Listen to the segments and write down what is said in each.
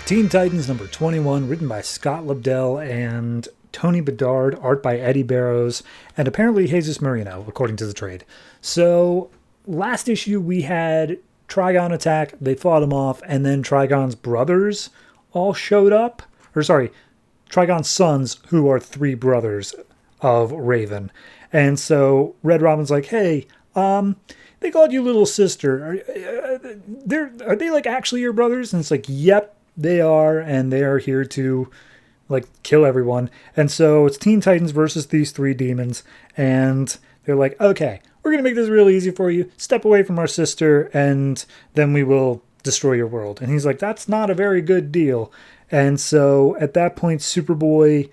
Teen Titans number 21, written by Scott Lobdell and Tony Bedard, art by Eddie Barrows, and apparently Jesus Marino, according to the trade. So, last issue we had Trigon attack, they fought him off, and then Trigon's brothers all showed up. Or, sorry, Trigon's sons, who are three brothers of Raven. And so, Red Robin's like, hey, they called you little sister. Are they like actually your brothers? And it's like, yep, they are, and they are here to like kill everyone. And so it's Teen Titans versus these three demons, and they're like, okay, we're gonna make this real easy for you. Step away from our sister, and then we will destroy your world. And he's like, that's not a very good deal. And so at that point, Superboy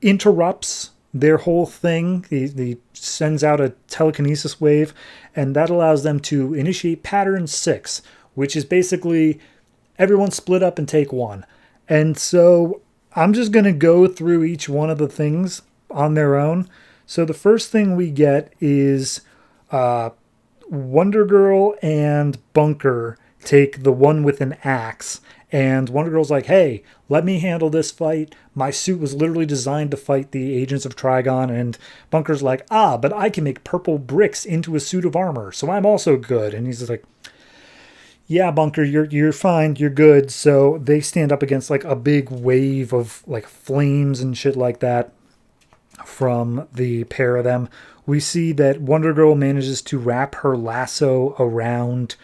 interrupts their whole thing. He sends out a telekinesis wave, and that allows them to initiate pattern 6, which is basically everyone split up and take one. And so I'm just going to go through each one of the things on their own. So the first thing we get is Wonder Girl and Bunker take the one with an axe. And Wonder Girl's like, hey, let me handle this fight. My suit was literally designed to fight the agents of Trigon. And Bunker's like, but I can make purple bricks into a suit of armor, so I'm also good. And he's just like, yeah, Bunker, you're fine, you're good. So they stand up against like a big wave of like flames and shit like that from the pair of them. We see that Wonder Girl manages to wrap her lasso around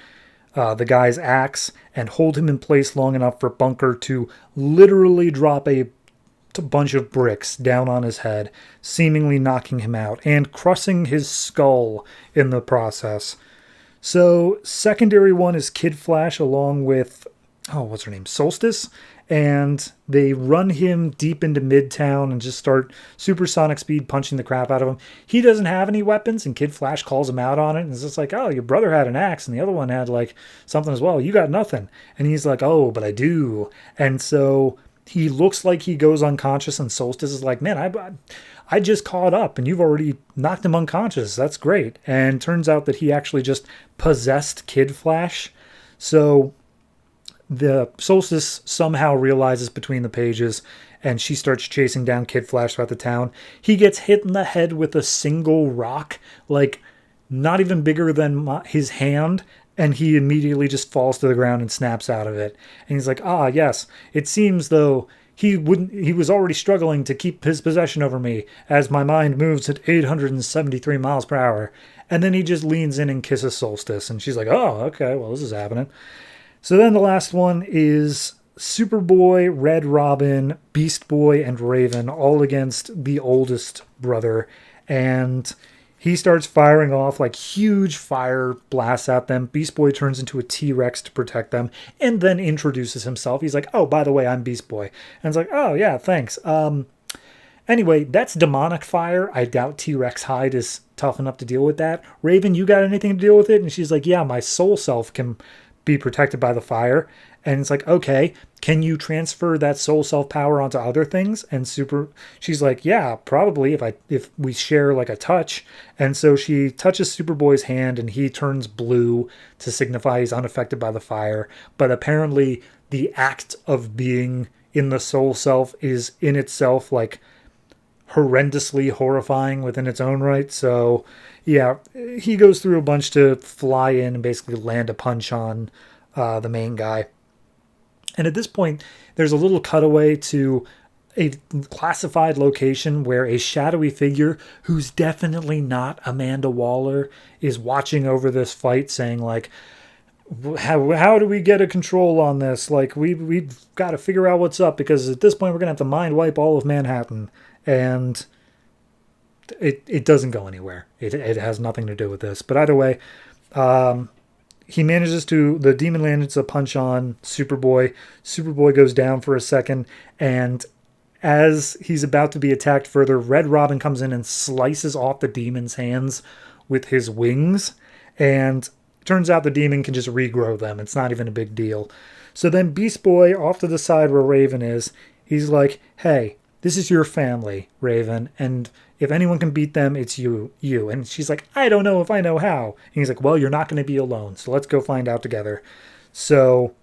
the guy's axe and hold him in place long enough for Bunker to literally drop a bunch of bricks down on his head, seemingly knocking him out and crushing his skull in the process. So secondary one is Kid Flash along with, what's her name? Solstice. And they run him deep into Midtown and just start supersonic speed punching the crap out of him. He doesn't have any weapons, and Kid Flash calls him out on it. And it's just like, oh, your brother had an axe, and the other one had like something as well. You got nothing. And he's like, oh, but I do. And so he looks like he goes unconscious, and Solstice is like, man, I just caught up, and you've already knocked him unconscious. That's great. And turns out that he actually just possessed Kid Flash. So the Solstice somehow realizes between the pages, and she starts chasing down Kid Flash throughout the town. He gets hit in the head with a single rock, like not even bigger than his hand, and he immediately just falls to the ground and snaps out of it. And he's like, yes, it seems though he was already struggling to keep his possession over me as my mind moves at 873 miles per hour. And then he just leans in and kisses Solstice, and she's like, oh, okay, well, this is happening. So then the last one is Superboy, Red Robin, Beast Boy, and Raven, all against the oldest brother. And he starts firing off like huge fire blasts at them. Beast Boy turns into a T-Rex to protect them and then introduces himself. He's like, oh, by the way, I'm Beast Boy. And it's like, oh, yeah, thanks. Anyway, that's demonic fire. I doubt T-Rex hide is tough enough to deal with that. Raven, you got anything to deal with it? And she's like, yeah, my soul self can be protected by the fire. And it's like, okay, can you transfer that soul self power onto other things? And she's like, yeah, probably if we share like a touch. And so she touches Superboy's hand, and he turns blue to signify he's unaffected by the fire. But apparently the act of being in the soul self is in itself like horrendously horrifying within its own right. So yeah, he goes through a bunch to fly in and basically land a punch on the main guy. And at this point, there's a little cutaway to a classified location where a shadowy figure, who's definitely not Amanda Waller, is watching over this fight, saying like, how do we get a control on this? Like, we've got to figure out what's up, because at this point we're going to have to mind wipe all of Manhattan. And it doesn't go anywhere. It has nothing to do with this. But either way, the demon lands a punch on Superboy. Superboy goes down for a second, and as he's about to be attacked further, Red Robin comes in and slices off the demon's hands with his wings, and turns out the demon can just regrow them. It's not even a big deal. So then Beast Boy, off to the side where Raven is, he's like, hey, this is your family, Raven, and if anyone can beat them, it's you. And she's like, I don't know if I know how. And he's like, well, you're not going to be alone, so let's go find out together. So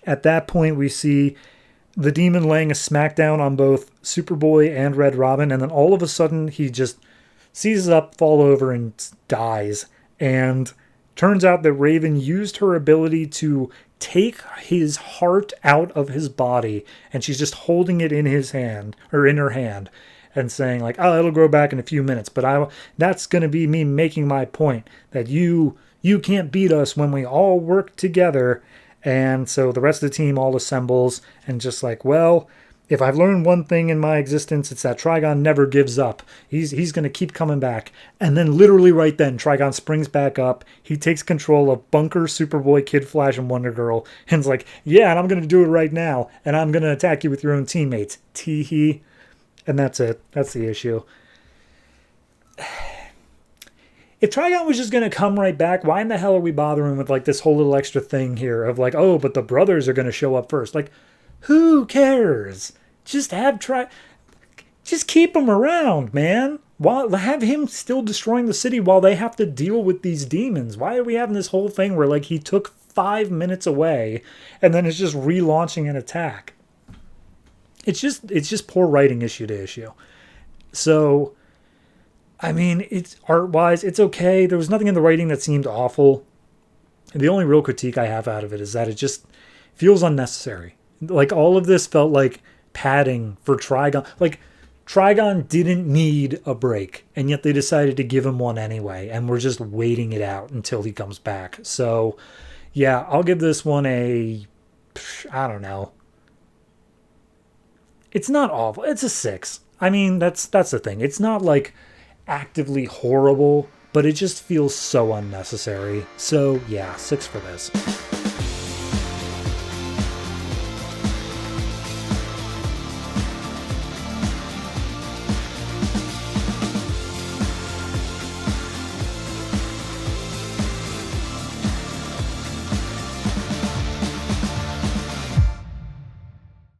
At that point, we see the demon laying a smackdown on both Superboy and Red Robin, and then all of a sudden he just seizes up, fall over, and dies. And turns out that Raven used her ability to take his heart out of his body, and she's just holding it in his hand, or in her hand, and saying like, "Oh, it'll grow back in a few minutes." But that's going to be me making my point that you can't beat us when we all work together. And so the rest of the team all assembles and just like, well, if I've learned one thing in my existence, it's that Trigon never gives up. He's going to keep coming back. And then literally right then, Trigon springs back up. He takes control of Bunker, Superboy, Kid Flash, and Wonder Girl. And it's like, yeah, and I'm going to do it right now. And I'm going to attack you with your own teammates. Tee-hee. And that's it. That's the issue. If Trigon was just going to come right back, why in the hell are we bothering with like this whole little extra thing here of like, oh, but the brothers are going to show up first? Like, who cares? Just just keep him around, man. Have him still destroying the city while they have to deal with these demons. Why are we having this whole thing where like he took 5 minutes away and then it's just relaunching an attack? It's just poor writing issue to issue. So, I mean, it's art-wise, it's okay. There was nothing in the writing that seemed awful. And the only real critique I have out of it is that it just feels unnecessary. Like, all of this felt like padding for Trigon. Like, Trigon didn't need a break, and yet they decided to give him one anyway, and we're just waiting it out until he comes back. So, yeah, I'll give this one I don't know. It's not awful. It's a 6. I mean, that's the thing. It's not, like, actively horrible, but it just feels so unnecessary. So, yeah, 6 for this.